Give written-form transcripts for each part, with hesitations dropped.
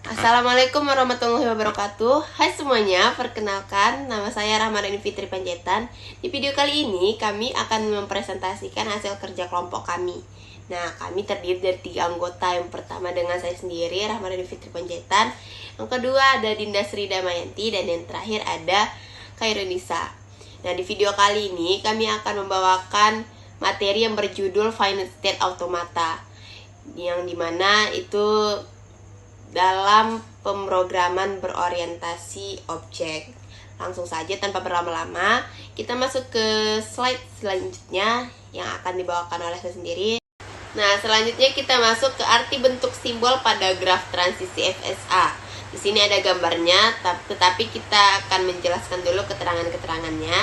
Assalamualaikum warahmatullahi wabarakatuh. Hai semuanya, perkenalkan nama saya Rahmadani Fitri Panjaitan. Di video kali ini kami akan mempresentasikan hasil kerja kelompok kami. Nah, kami terdiri dari 3 anggota. Yang pertama dengan saya sendiri, Rahmadani Fitri Panjaitan. Yang kedua ada Dinda Sri Damayanti, dan yang terakhir ada Khairunisa. Nah, di video kali ini kami akan membawakan materi yang berjudul Finite State Automata, yang dimana itu dalam pemrograman berorientasi objek. Langsung saja tanpa berlama-lama, kita masuk ke slide selanjutnya yang akan dibawakan oleh saya sendiri. Nah, selanjutnya kita masuk ke arti bentuk simbol pada graf transisi FSA. Di sini ada gambarnya, tetapi kita akan menjelaskan dulu keterangan-keterangannya.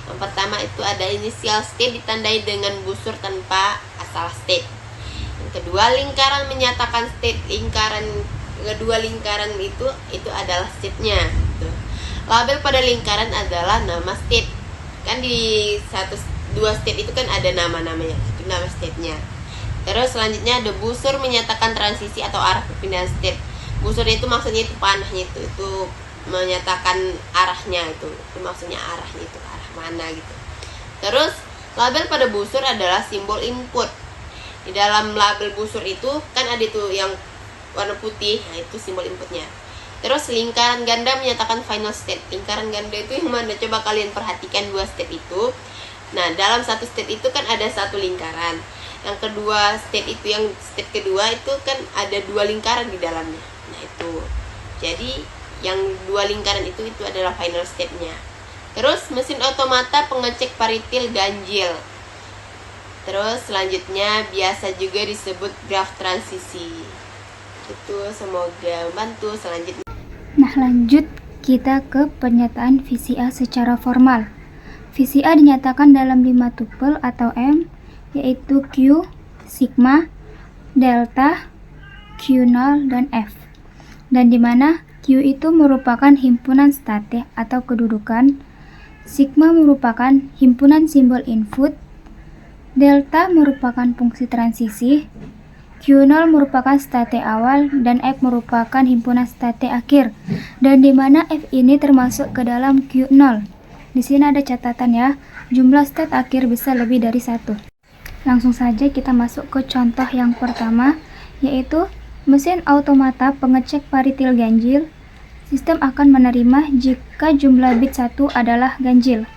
Yang pertama itu ada initial state ditandai dengan busur tanpa asal state. Yang kedua, lingkaran menyatakan state. Kedua lingkaran itu adalah state-nya gitu. Label pada lingkaran adalah nama state. Kan di dua state itu kan ada nama-namanya, itu nama state-nya. Terus selanjutnya ada busur menyatakan transisi atau arah perpindahan state. Busur itu maksudnya itu panahnya itu menyatakan arahnya, itu maksudnya arahnya itu arah mana gitu. Terus label pada busur adalah simbol input. Di dalam label busur itu kan ada tuh yang warna putih, nah itu simbol inputnya. Terus lingkaran ganda menyatakan final state. Lingkaran ganda itu yang mana? Coba kalian perhatikan dua state itu. Nah, dalam satu state itu kan ada satu lingkaran. Yang kedua state itu, yang state kedua itu kan ada dua lingkaran di dalamnya. Nah itu, jadi yang dua lingkaran itu adalah final state-nya. Terus mesin otomata pengecek paritil ganjil. Terus selanjutnya biasa juga disebut graf transisi. Itu semoga membantu. Selanjutnya, Nah, lanjut kita ke pernyataan visi A secara formal. Visi A dinyatakan dalam 5 tupel atau M, yaitu Q, sigma, delta, Q0, dan F. Dan di mana Q itu merupakan himpunan state atau kedudukan, sigma merupakan himpunan simbol input, delta merupakan fungsi transisi, Q0 merupakan state awal, dan F merupakan himpunan state akhir. Dan di mana F ini termasuk ke dalam Q0. Di sini ada catatan ya, jumlah state akhir bisa lebih dari 1. Langsung saja kita masuk ke contoh yang pertama, yaitu mesin automata pengecek paritil ganjil. Sistem akan menerima jika jumlah bit 1 adalah ganjil.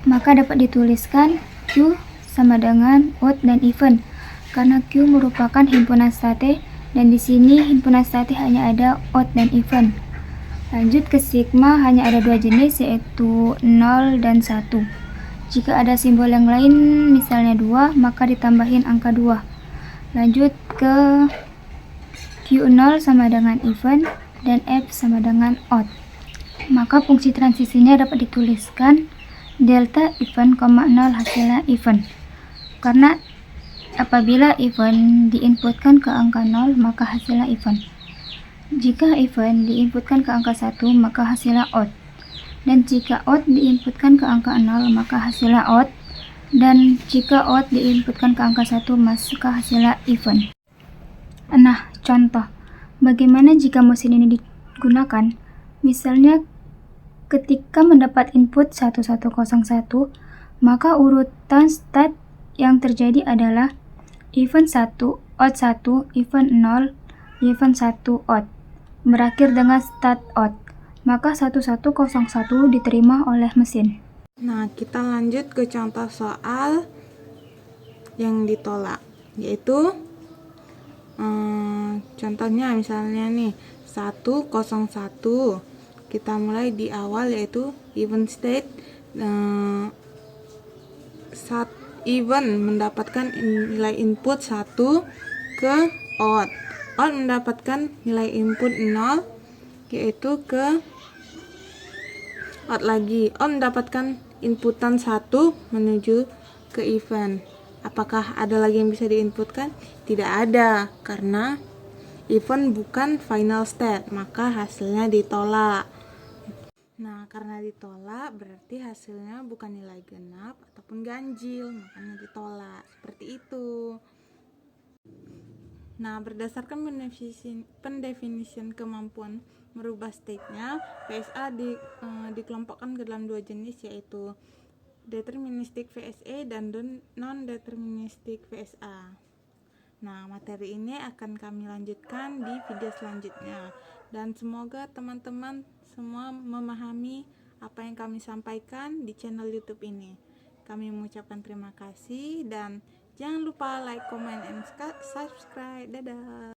Maka dapat dituliskan Q sama dengan odd dan even. Karena Q merupakan himpunan state, dan di sini himpunan state hanya ada odd dan even. Lanjut ke sigma, hanya ada 2 jenis, yaitu 0 dan 1. Jika ada simbol yang lain, misalnya 2, maka ditambahin angka 2. Lanjut ke Q0 sama dengan even, dan F sama dengan odd. Maka fungsi transisinya dapat dituliskan delta even, 0 hasilnya even. Karena apabila even diinputkan ke angka 0, maka hasilnya even. Jika even diinputkan ke angka 1, maka hasilnya odd. Dan jika odd diinputkan ke angka 0, maka hasilnya odd. Dan jika odd diinputkan ke angka 1, maka hasilnya even. Nah, contoh. Bagaimana jika mesin ini digunakan? Misalnya ketika mendapat input 1101, maka urutan state yang terjadi adalah even 1, odd 1, even 0, even 1, odd. Berakhir dengan state odd. Maka 1101 diterima oleh mesin. Nah, kita lanjut ke contoh soal yang ditolak, yaitu contohnya misalnya nih 101. Kita mulai di awal, yaitu even state. Even mendapatkan nilai input 1 ke odd. Odd mendapatkan nilai input 0, yaitu ke odd lagi. Odd mendapatkan inputan 1 menuju ke even. Apakah ada lagi yang bisa diinputkan? Tidak ada, karena even bukan final state, maka hasilnya ditolak. Nah, karena ditolak berarti hasilnya bukan nilai genap ataupun ganjil, makanya ditolak. Seperti itu. Nah, berdasarkan pendefinisian kemampuan merubah state-nya, VSA dikelompokkan ke dalam dua jenis, yaitu deterministik VSA dan non-deterministik VSA. Nah, materi ini akan kami lanjutkan di video selanjutnya, dan semoga teman-teman semua memahami apa yang kami sampaikan di channel YouTube ini. Kami mengucapkan terima kasih dan jangan lupa like, comment, and subscribe. Dadah.